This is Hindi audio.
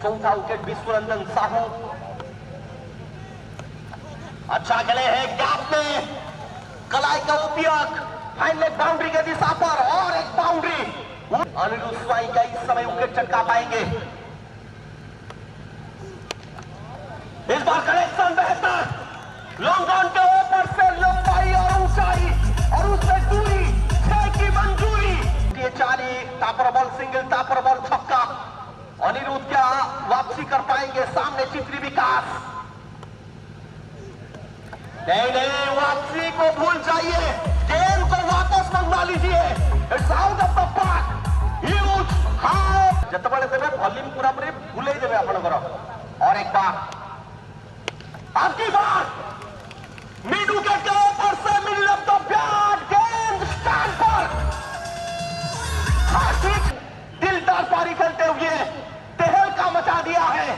चौथा विकेट विश्वरंजन साहू। अच्छा खेले हैं गैप में, कलाई का उपयोग, फाइन लेग बाउंड्री के दिशा पर और एक बाउंड्री। अनिरुद्ध स्वाई का इस समय विकेट चटका पाएंगे। इस बार कनेक्शन बेहतर, लॉन्ग ऑन के ऊपर से लंबाई और ऊंचाई और उससे दूरी 6 की मंजूरी। ये चारी टापर बॉल सिंगल, टापर बॉल छक्का। अनिरुद्ध क्या वापसी कर पाएंगे? सामने चित्री विकास। नहीं, वापसी को भूल जाइए, गेम को वापस मंगवा लीजिए। It's out of the park. Huge half जतबळे देबे वॉल्यूम पूरा पूरी भूले देबे आपनकर। और एक बार, आपकी बार मिड विकेट के ऊपर से मिडल ऑफ द बैट, गेंद स्टैंड पर। दिलदार पारी खेलते हुए तहलका मचा दिया है।